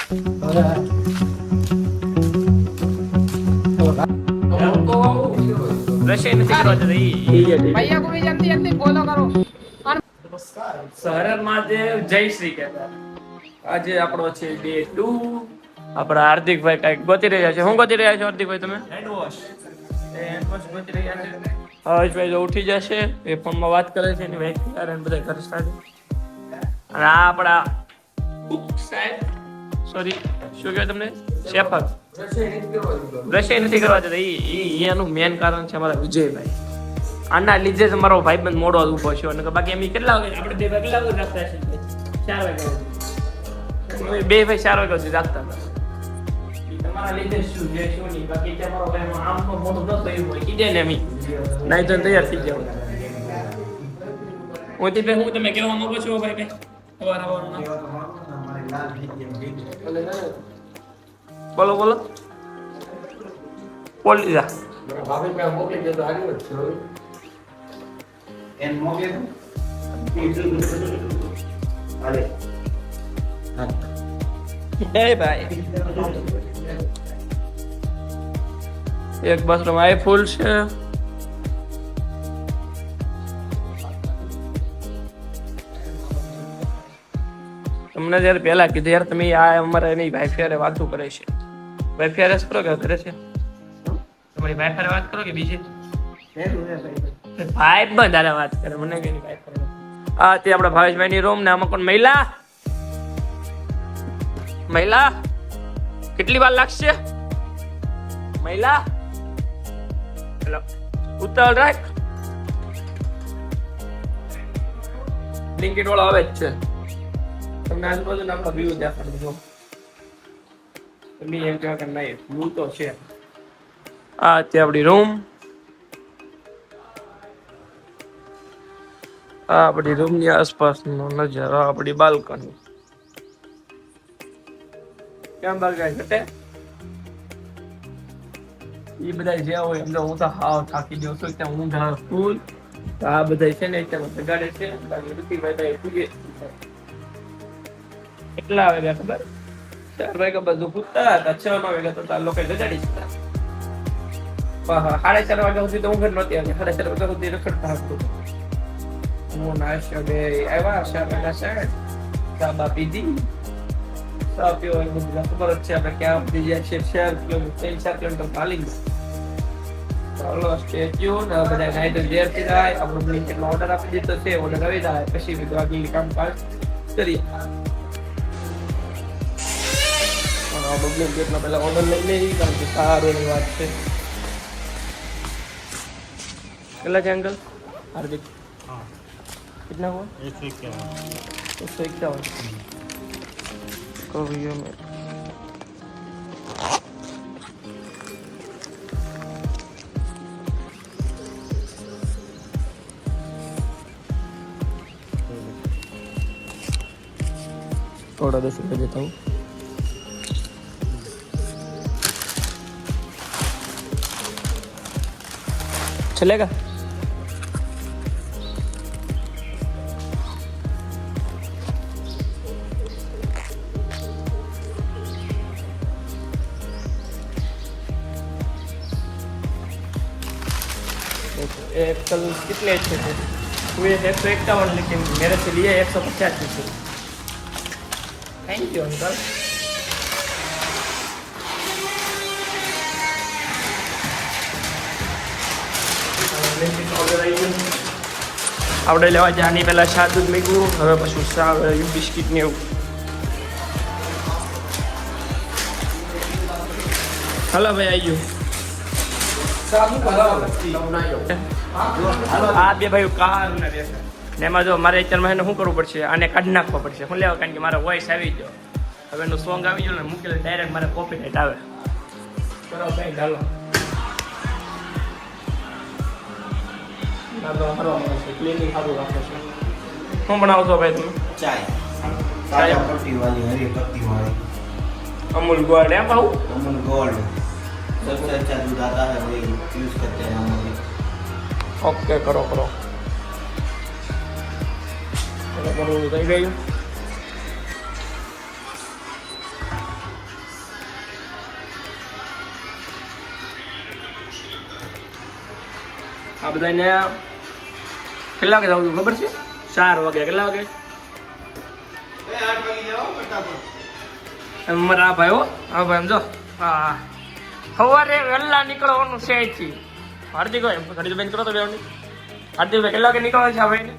Russia નથી કરવા જતા भैया को भी जल्दी जल्दी फॉलो करो। સર મહાદેવ જય શ્રી કહેતા આજે આપણો છે ડે 2 આપણા હાર્દિકભાઈ કઈક ગોતી રહ્યા છે. હું ગોતી રહ્યા છો હાર્દિકભાઈ? તમે હેન્ડ વોશ ગોતી રહ્યા છે. હર્ષભાઈ તો ઉઠી જશે, એ ફોનમાં વાત કરે છે એની વાઈફ અને બધા ઘર સાથે. અને આ આપણા કુક સાહેબ, સોરી શું કહેવાય તમને, શેફર રસોઈ નથી કરવા જતા. એનું મેન કારણ છે અમારા વિજયભાઈ. આના લીધે જ અમારો ભાઈબંધ મોડો ઉભો છે. અને બાકી એમ કેટલા વાગે આપણે બે કેટલા વાગે રાખતા છે? 4 વાગે. બે ભાઈ 4 વાગ્યા સુધી રાખતા હતા. તમારા લીધે શું જે શું નહીં, બાકી તમારો ભાઈ આમ તો મોટો ન થયું હોય કીધે ને એમ નહીં તો તૈયાર થઈ જાવ. હું તમે કહેવા માંગો છો ભાઈ કઈ બોલો બોલો બોલ દીધા. એક બાથરૂમ આ ફૂલ છે. તમને જયારે પેલા કીધું યાર તમે આ અમારે એની વાઈફ હારે વાતો કરે છે. વાઈફ હારે કરો કે કરે છે? તમારી વાઈફ હારે વાત કરો કે બીજી ભાઈ બંધ હારે વાત કરે? મને કઈ વાઈફ હારે. આ તે આપણા ભાવેશભાઈ ની રૂમ ને આમાં કોણ મહિલા મહિલા કેટલી વાર લાગશે? મહિલા હેલો ઉતાવળ રાખ. બ્લિંકિટ વાળો આવે જ છે. તમને આજુબાજુ આપણા વ્યૂ દેખાડી દો. તમે એમ કહો કે નહીં વ્યૂ તો છે. આ તે આપણી રૂમ. આ આપણી રૂમની આસપાસનો નજારો. આપણી બાલ્કની. કેમ બાલ્કની ઘટે? એ બધા જે હોય એમ તો હું તો હાવ થાકી જાઉં છું. ત્યાં ઊંઘા ફૂલ. આ બધા છે ને ત્યાં સગાડે છે. બાકી ઋતિભાઈ પૂગે કેટલા વાગ્યા ખબર? 4 વાગ્યા બધું પૂછતા હતા. 6 વાગ્યા તો લોકો ગજાડી જતા. 4:30 વાગ્યા સુધી તો ઊંઘ જ નહોતી આવી. 4:30 વાગ્યા સુધી રખડતા હતું. હું નાસ્યો બે આવ્યા. 4 બા પીધી. ચા પીવો એ બધું ખબર જ છે. આપણે ક્યાં પી જાય છે? 4 કિલોમીટર ચાલી ચાલો સ્ટેચ્યુ ને બધા નાઈ તો દેર થી જાય. આપણો બ્લિંકિટનો ઓર્ડર આપી દીધો છે. ઓર્ડર આવી જાય પછી બીજું આગળ કામકાજ કરીએ. બ્લિંકિટનો પહેલા ઓર્ડર લઈ લઈએ કારણ કે સારું એની વાત છે. કેટલા છે અંકલ? હાર્દિક कितना हुआ? 151 कवियों में थोड़ा 10 रुपये देता हूँ. चलेगा? एक कल कितने अच्छे थे हुए? 151 लेकिन मेरे से लिए 150 थे. Thank you uncle. આપણે લેવા જાની પહેલા ચા દૂધ મૂક્યું. હવે પછી ચા બિસ્કીટ ને એવું. હાલો ભાઈ આવી ગયું. આ બે ભાઈ કાર ને એમાં જો મારે અત્યારમાં એને શું કરવું પડશે? આને કાઢી નાખવા પડશે. શું લેવા? કારણ કે મારો વોઇસ આવી ગયો. હવે એનું સોંગ આવી ગયું ને મૂકેલું ડાયરેક્ટ મારે કોપીરાઇટ આવે. બરાબર કઈ ચાલો ક્લિનિંગ સારું રાખે છે. શું બનાવો છો ભાઈ તમે? ચાય પત્તી વાળી, હરી પત્તી વાળી, अमूल गोल्ड है भाऊ. अमूल गोल्ड सबसे अच्छा दूध आता है वही यूज करते हैं हम लोग. ओके करो करो. થઈ ગયું. આ બધાને કેટલા વાગે જવું ખબર છે? 4 વાગે. કેટલા વાગે? 8 વાગે જાઓ ફટાફટ. અમારા આ ભાઈ હો, હા ભાઈ સમજો. હા સવારે વહેલા નીકળવાનું છે અહીંથી. હાર્દિકભાઈ ઘડી બેન કરો તો બેવાની. હાર્દિકભાઈ કેટલા વાગે નીકળવાનું છે આ ભાઈને?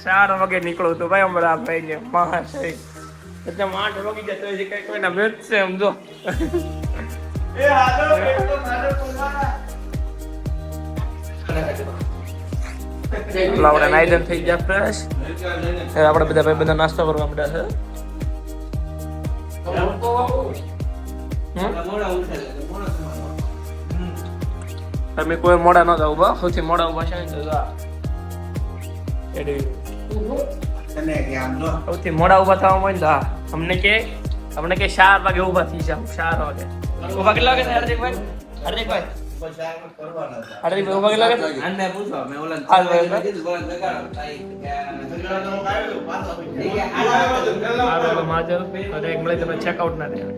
4 વાગે નીકળો તો ભાઈ અમારા આ ભાઈને મહાશય. એટલે 8 વાગી જાય તો હજી કઈ કોઈના મેચ છે સમજો. એ હાલો પેટો મારો કુમારા. આપણે નાઈદન થઈ ગયા ફ્રેશ. હવે આપણે બધા ભાઈ બધા નાસ્તો કરવા માંડ્યા છે. તમે કોઈ મોડા ન જાવ બા, સૌથી મોડા ઉભા છે ને તો જા. તને કે આમ જો સૌથી મોડા ઉભા થવા હોય ને તો અમને કે 4 વાગે ઉભા થઈ જાવ. 4 વાગે ઉભા કેટલા વાગે થાય હાર્દિકભાઈ? હાર્દિકભાઈ કરવાના હતા. હાર્દિકભાઈ ઉભા કેટલા વાગે? આને પૂછો મે ઓલા હાલ ભાઈ. કીધું બોલા લગાડો તાઈ માજલ અને એક મળે તમે ચેકઆઉટ ના રહ્યા.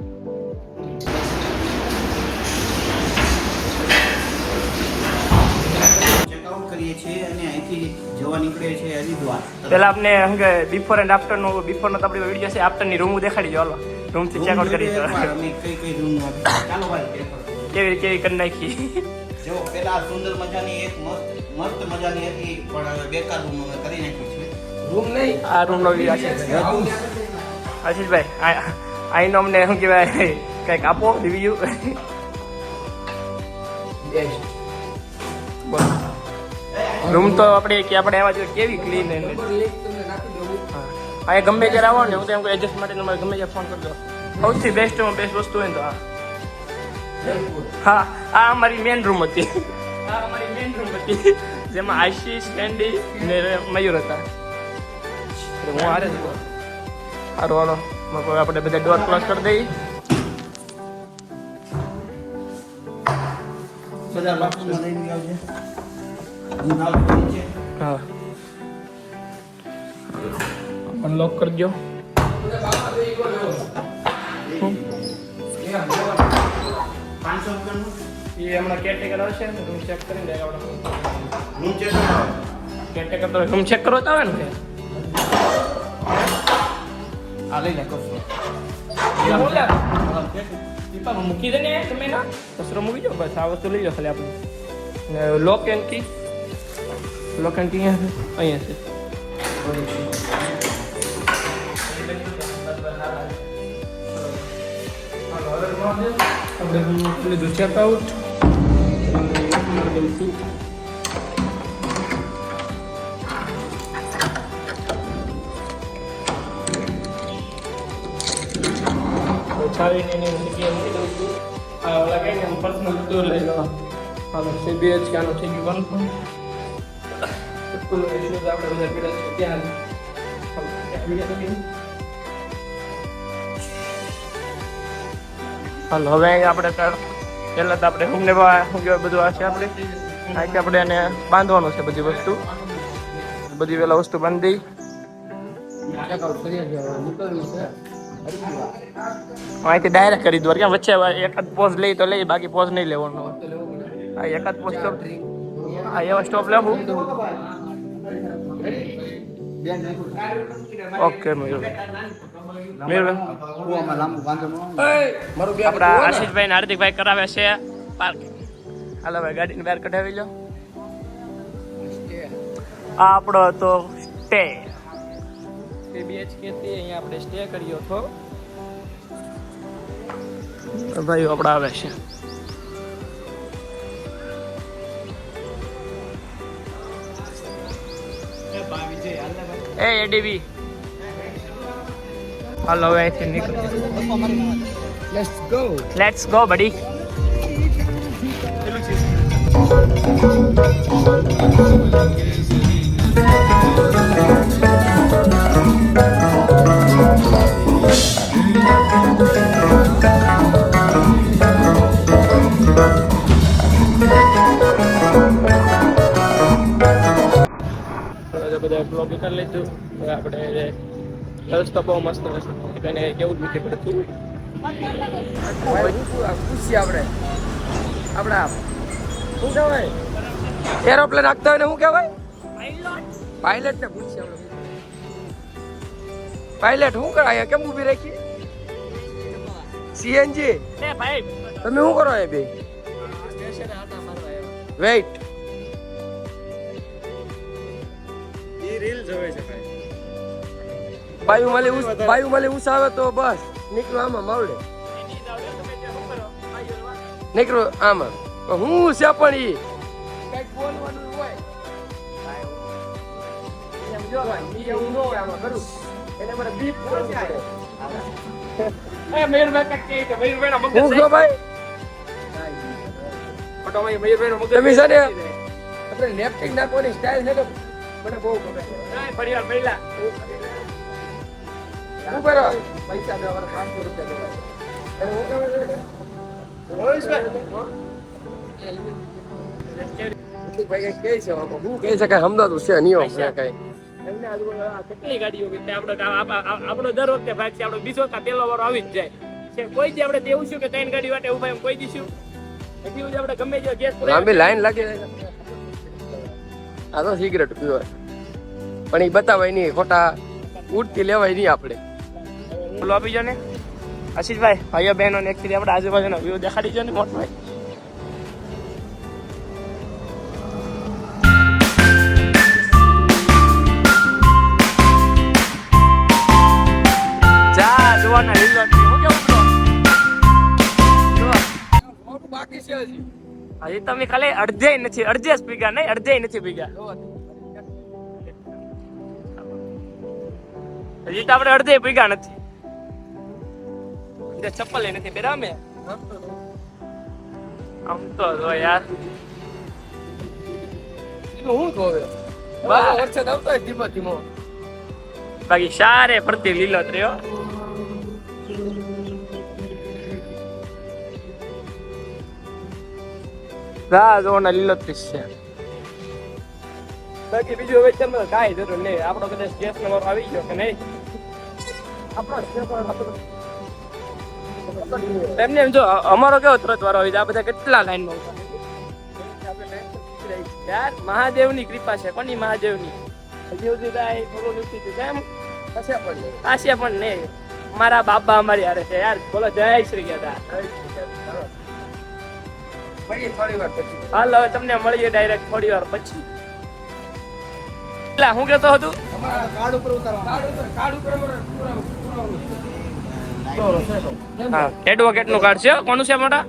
ચેકઆઉટ કરીએ છીએ અને અહીંથી જવા નીકળીએ છીએ હરિદ્વાર. પેલા આપને શું કે બિફોર એન્ડ આફ્ટર નો બિફોર નો તો આપણી વિડીયો છે, આફ્ટર ની રૂમ દેખાડી દો. હાલો રૂમ થી ચેકઆઉટ કરી દો. અમે કઈ રૂમ ચાલો ભાઈ કેવી કરી નાખી. જો પેલા સુંદર મજાની એક મસ્ત મજાની હતી પણ બેકાર રૂમ અમે કરી નાખી છે. રૂમ નહીં આ રૂમ નો આશીષભાઈ આઈનો અમને શું કહેવાય કંઈક આપો રિવ્યુ. રૂમ તો આપણે એવા જોઈએ કેવી ક્લીન લીક તમને નાખી દઉં આ ગમે ત્યારે આવો ને હું તો એમ એડજસ્ટ માટે તમારે ગમે ત્યારે ફોન કરજો. સૌથી બેસ્ટમાં બેસ્ટ વસ્તુ હોય ને તો હા આ અમારી મેઇન રૂમ હતી. આ અમારી મેઇન રૂમ હતી જેમાં આશીષ, કેન્ડી ને મયુર હતા. હું હારે જ સારું હાલો આપણે બધા ડોર ક્લોઝ કરી દઈએ. બધા બોક્સમાં લઈને આવજે. હું આવું છું નીચે. હા અનલોક કરી દો. 500 રૂપિયાનું એ હમણાં કેરટેકર આવશે ને રૂમ ચેક કરીને આપણે રૂમ ચેક કરો. કેરટેકર તો રૂમ ચેક કરો તો આવે ને આ લઈ લે કસો દીપામાં મૂકી દે ને તમે ના કચરો મૂકી દો બસ. આ વસ્તુ લઈ જાઓ ખાલી આપણે. લોક એન્ડ કી અહીંયા છે. આપણે લીધું ચેકઆઉટ. છાવીને એની જગ્યાએ મૂકી દઉં છું. આ ઓલા કઈ ને પર્સનલ ટૂર લઈ લો. હાલો CBHK આનું થઈ ગયું કન્ફર્મ. સ્કૂલ ઇશ્યુઝ આપણે બધા પીડા છે ત્યાં હાલો હવે આપણે પહેલા તો આપણે રૂમને શું કહેવાય બધું આ છે આપણે અહીંથી આપણે એને બાંધવાનું છે બધી વસ્તુ. બધી પેલા વસ્તુ બાંધી દઈ. ચેકઆઉટ કરી જવાનું નીકળ્યું છે અહીંથી ડાયરેક્ટ કરી દો. ક્યાં વચ્ચે એકાદ પોઝ લઈ તો લઈ, બાકી પોઝ નહીં લેવાનો. હા એકાદ પોઝ તો હા એવા સ્ટોપ લેવું. ઓકે આપણા આશીષભાઈ ને હાર્દિકભાઈ કરાવે છે પાર્ક. હાલો ભાઈ ગાડીને બહાર કઢાવી લો. આ આપણો હતો સ્ટે. BHK થી અહીંયા આપણે સ્ટે કર્યો હતો. ભાઈઓ આપણા આવે છે. એ એડીબી હાલો હવે અહીંથી નીકળીએ. લેટ્સ ગો બડી. બધા બ્લોગ કરી લીધું. હવે આપણે રસ્તો બહુ મસ્ત હશે એને કેવું જ નથી પડતું. ખુશી આપણે આપણા શું કહેવાય એરોપ્લેન આગતા હોય ને શું કહેવાય? પાયલટ ને પૂછશે પાયલટ શું કરે અહીંયા કેમ ઊભી રાખી? સીએનજી ભાઈ તમે શું કરો એ બે? વેઇટ બાયુ મળી ઉસાવે તો બસ નીકળો આમાં માવડે નીકળો આમાં હું છે પણ ઈ કઈક બોલવાનું હોય એમ જો ઈ એવું ન હોય આમાં કરું એને મને બીપ બોલવું પડે. એ મયુરભાઈ કાંઈક કહે છે, મયુરભાઈનો મગજ હું કહો ભાઈ ફોટોમાં મયુરભાઈનો મગજ તમે છે ને આપણે લેફ્ટિંગ નાખવાની સ્ટાઇલ છે ને મને બહુ ગમે છે. પરિવાર પહેલા શું કરો પૈસા દેવાના 500 રૂપિયા દેવાના અને હું કહું ભાઈ કઈ કહે છે હું કહી શકાય સમજાતું છે નહીં કઈ એમને આજુબાજુ કેટલી ગાડીઓ કે આપણો દર વખતે ભાગ છે, આપણો બીજો કા પહેલો વારો આવી જ જાય છે. કોઈ દી આપણે દેવું છું કે 3 ગાડી વાટે ઉભા એમ કોઈ દીશું હજી સુધી આપણે ગમે તે ગેસ લાંબી લાઈન લાગી આ તો સિગરેટ પીવાય પણ એ બતાવાય નહીં ખોટા ઉડતી લેવાય નહીં આપણે. બોલો આપી જો ને આશીષભાઈ, ભાઈઓ બહેનો ને એકથી આપણે આજુબાજુનો વ્યૂ દેખાડી જો ને મોટભાઈ. જા જોવાના લીલો હું કેવું છો? બાકી છે હજી હજી તમે ખાલી અડધે નથી, અડધે જ પીગા નહીં, અડધે નથી પીગા. હજી તો આપણે અડધે પીગા નથી. ચપ્પલ એ નથી પહેરા મેં આમ તો જો યાર હું કહું વરસાદ આવતો હોય ધીમો ધીમો બાકી સારે ફરતી લીલો ત્રીઓ. રા જોવાના લીલોતરી છે. બાકી બીજું હવે તમે કાંઈ જરૂર નહીં. આપણો કદાચ ગેસ નંબર આવી ગયો કે નહીં એમને એમ જો અમારો કેવો ત્રત વાળો હોય છે. આ બધા કેટલા લાઈનમાં યાર મહાદેવની કૃપા છે. કોની મહાદેવની? હજી સુધી કાંઈ થોડું નથી થયું કેમ આશા પણ નહીં. મારા બાપા અમારી હારે છે યાર. બોલો જય શ્રી કહેતા. હાલ હવે તમને મળીએ ડાયરેક્ટ થોડી વાર પછી. હું કેતો હતું હા એડવોકેટ નું કાર્ડ છે. કોનું છે મોટા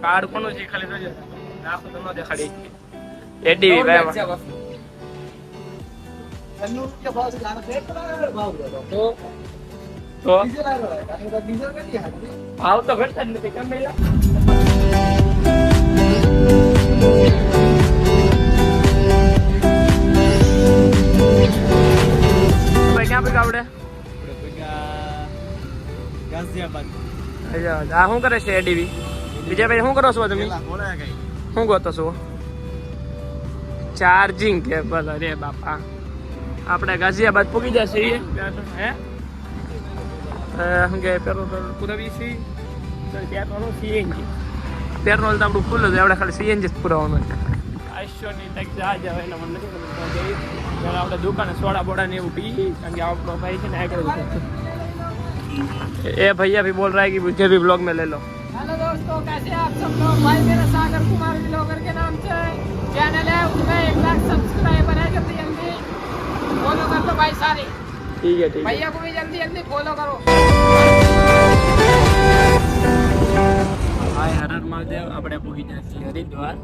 કાર્ડ કોનું છે ખાલી જોજો. આખું તમને દેખાડી એડીવી ભાઈ તો ભાવ તો ઘટતા જ નથી કેમ પહેલા ક્યાં પૈકા આવડે આ શું કરે છે એડીવી? બીજા ભાઈ શું કરો છો તમે? શું ગોતો છો? Charging cable. અરે બાપા આપણે ગાઝિયાબાદ પૂગી જશે હે શું કે પેટ્રોલ પુરાવી છીએ પેટ્રોલ સીએનજી. પેટ્રોલ તો આપણું ફૂલ જ આપણે ખાલી સીએનજી જ પુરાવાનું છે. આઈશ્વરની ટેક્સ જહાજ આવે એના મને નથી ત્યારે આપણે દુકાને સોડા બોડા ને એવું પી કારણ કે આપણો ભાઈ છે ને આગળ એ भैया भी बोल रहा है कि मुझे भी ब्लॉग में ले लो. हेलो दोस्तों, कैसे आप सब लोग? भाई मेरा सागर कुमार व्लॉगर के नाम से चैनल है, उसमें 1 लाख सब्सक्राइबर है. जल्दी जल्दी फॉलो कर दो भाई सारे. ठीक है ठीक है. भैया को भी जल्दी जल्दी फॉलो करो. हाय हर हर महादेव. આપણે પહોંચી ગયા છીએ હરિદ્વાર.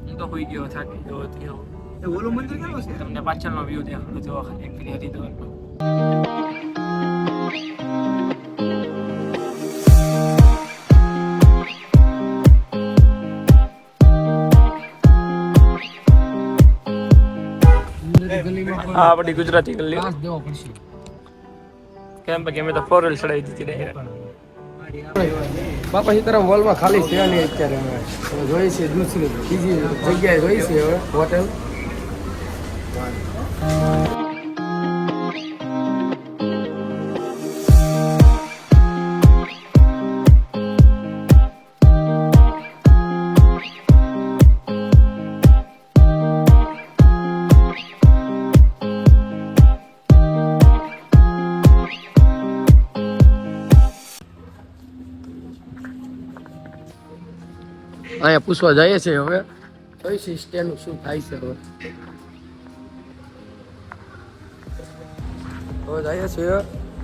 હું તો હોઈ ગયો થાકી ગયો હતો. ઓલું મંદિર કેવું છે તમને પાછળનો વ્યૂ દેખાડો જો એક હરિદ્વારનો. આ બધી ગુજરાતી ગલી કેમ કે મેં તો 4 વ્હીલ ચડાવી દીધી ડાયરેક્ટ. બાપા સીતારામ હોલમાં ખાલી છે નહીં અત્યારે અમે જોઈ છે દૂસરી બીજી જગ્યાએ જોઈ છે હવે હોટેલ. અહીંયા પૂછવા જઈએ છે હવે કઈ સિસ્ટમ શું થાય છે હવે જઈએ છીએ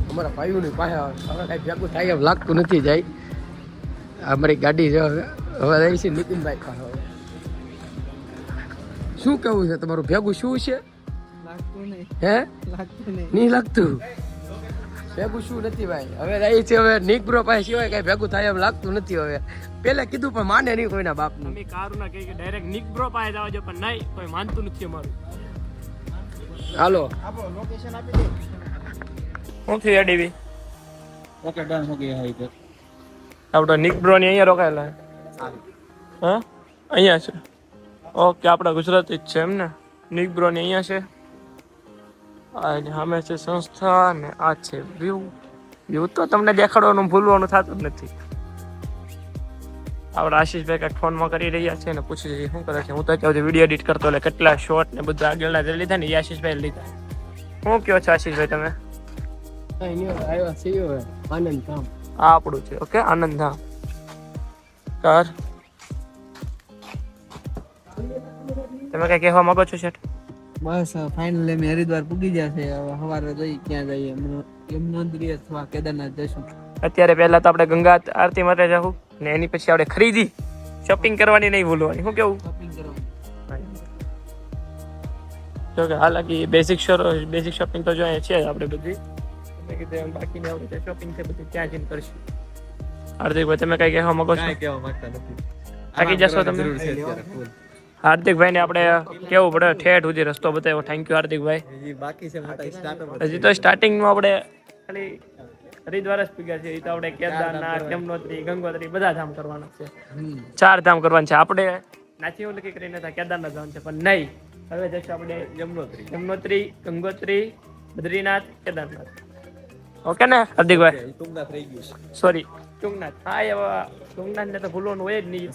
અમારા ભાઈઓની પાસે હવે કાંઈ ભેગું થાય એમ લાગતું નથી જાય અમારી ગાડી છે હવે જઈએ છીએ નીતિનભાઈ પાસે હવે શું કેવું છે તમારું ભેગું શું છે હે નહીં લાગતું ભેગું શું નથી ભાઈ હવે જઈએ છીએ હવે નિક બ્રો પાસે સિવાય કાંઈ ભેગું થાય એમ લાગતું નથી હવે પેલા કીધું પણ માને નહીં કોઈના બાપનું અમે કારુના કહી કે ડાયરેક્ટ નિક બ્રો પાસે જવા જો પણ નહીં કોઈ માનતું નથી અમારું હાલો શું થયું એડીવી ઓકે ડન હો ગયા ઇધર આપણો નિક બ્રો ની અહીંયા રોકાયેલા હા અહીંયા છે ઓકે આપણા ગુજરાતી જ છે એમ ને નિક બ્રો ની અહીંયા છે અને સામે છે સંસ્થા ને આ છે વ્યૂ તો તમને દેખાડવાનું ભૂલવાનું થતું જ નથી આપણા આશીષભાઈ કંઈક ફોનમાં કરી રહ્યા છે ને પૂછી જઈએ શું કરે છે હું તો કહું વિડીયો એડિટ કરતો એટલે કેટલા શોર્ટ ને બધા આગળના જે લીધા ને એ આશીષભાઈ લીધા શું કહો છો આશીષભાઈ તમે આવ્યા છીએ હવે આનંદ ધામ આ આપણું છે ઓકે આનંદ ધામ કર તમે કઈ કહેવા માંગો છો શેઠ બસ ફાઇનલી અમે હરિદ્વાર પૂગી ગયા છે હવે સવારે જઈ ક્યાં જઈએ યમનોત્રી અથવા કેદારનાથ જઈશું અત્યારે પહેલા તો આપણે ગંગા આરતી માટે જવું ને એની પછી આપણે ખરીદી શોપિંગ કરવાની નહીં ભૂલવાની શું કેવું શોપિંગ કરવાનું જો કે હાલાકી બેઝિક શોપિંગ તો જો અહીંયા છે જ આપણે બધી તમે કીધું એમ બાકીની આપણે શોપિંગ છે બધી ત્યાં જઈને કરશું હાર્દિકભાઈ તમે કઈ કહેવા માંગો છો કહેવા માંગતા નથી થાકી જશો તમે હાર્દિકભાઈ ને આપણે કેવું પડે ઠેઠ સુધી રસ્તો બતાવ્યો થેન્ક યુ હાર્દિકભાઈ બાકી છે મોટા સ્ટાર્ટઅપ હજી તો સ્ટાર્ટિંગમાં આપણે ખાલી હરિદ્વાર જ પીગ્યા છે એ તો આપણે કેદારનાથ યમનોત્રી ગંગોત્રી બધા ધામ કરવાના છે 4 ધામ કરવાના છે આપણે નાચી ઓલકી કરીને કેદારનાથ જવાનું છે પણ નહીં હવે જશે આપણે યમનોત્રી ગંગોત્રી બદ્રીનાથ કેદારનાથ ઓકે ને હાર્દિકભાઈ ટુંગનાથ રહી ગયું છે સોરી ટુંગનાથ હા એવા ટુંગનાથ ને તો ભૂલવાનું હોય જ નહીં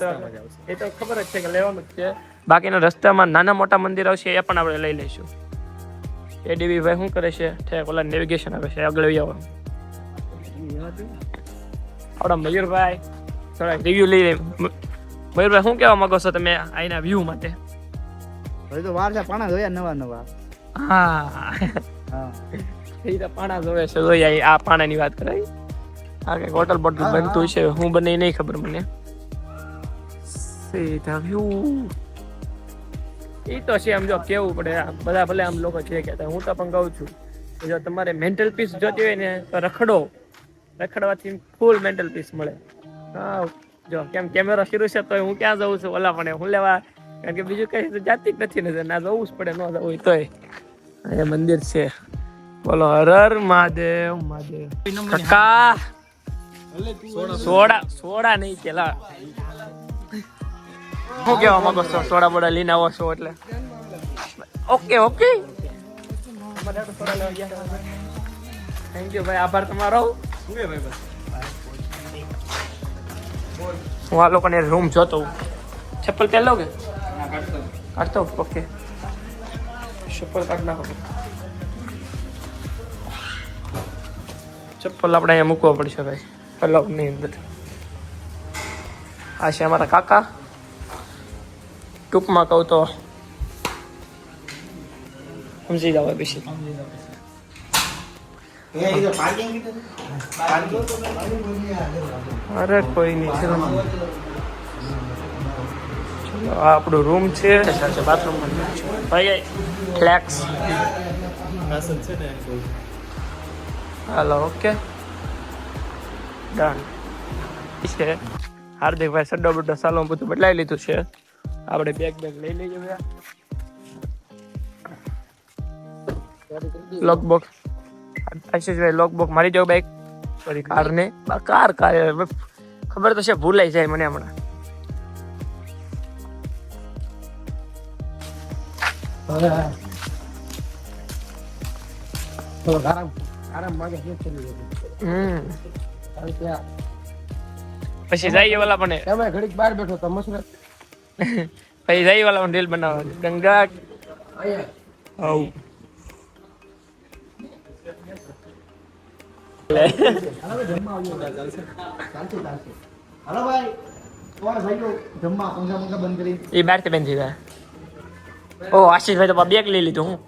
એ તો ખબર જ છે કે લેવાનું જ છે બાકીના રસ્તામાં નાના મોટા મંદિર આવશે એ પણ આપણે લઈ લઈશું એડીવી ભાઈ શું કરે છે ઠેક ઓલા નેવિગેશન આવે છે આગળ આવો આપણા મયુરભાઈ થોડા રિવ્યુ લઈ લે મયુરભાઈ શું કહેવા માંગો છો તમે આના વ્યૂ માટે હવે તો વાર છે પાણા જોયા નવા હા હા એ તો પાણા જોવે છે જોઈ આ પાણાની વાત કરાય આ કઈક હોટલ બોટલ બનતું છે હું બને નહીં ખબર મને સીધા વ્યૂ એ તો છે આમ જો કેવું પડે બધા ભલે આમ લોકો છે કે હું તો પણ કહું છું જો તમારે મેન્ટલ પીસ જોતી હોય ને તો રખડવાથી ફૂલ મેન્ટલ પીસ મળે હા જો કેમ કેમેરો શરૂ છે તો હું ક્યાં જઉં છું ઓલા પણ હું લેવા કારણ કે બીજું કઈ જાતી જ નથી ને ના જવું જ પડે ન જવું હોય તોય અહીંયા મંદિર છે બોલો હર હર મહાદેવ કાકા સોડા નહીં કેલા શું કેવા માંગો છો સોડા બોડા લઈને આવો છો એટલે ઓકે થેન્ક યુ ભાઈ આભાર તમારો હું આ લોકોને રૂમ જોતો ચપ્પલ પહેલો કે કાઢતો ઓકે ચપ્પલ કાઢ નાખો ચપ્પલ આપણે અહીંયા મૂકવા પડશે ભાઈ અલાઉની અંદર આ છે અમારા કાકા ટૂંકમાં કહું તો સમજી જાવ પછી અરે કોઈ નહીં ચલો આ આપણું રૂમ છે બાથરૂમ ભાઈ ફ્લેક્સ હાલો ઓકે ડન છે હાર્દિકભાઈ સડ્ડો બડ્ડો સાલો બધું બદલાવી લીધું છે આપણે બેગ લઈ લઈએ લોક બોક્સ આશીષભાઈ લોક બોક્સ મારી જાવ બાઈક સોરી કારને કાર ખબર તો છે ભૂલાઈ જાય મને હમણાં પછી જઈએ વાલા પણ તમે ઘડીક બહાર બેઠો તો મસરત પછી જઈએ વાલા પણ રીલ બનાવવા ગંગા આવ હાલો ભાઈ એ બહારથી બેન થઈ ગયા. ઓ આશીષભાઈ તો બેગ લઈ લીધું હું.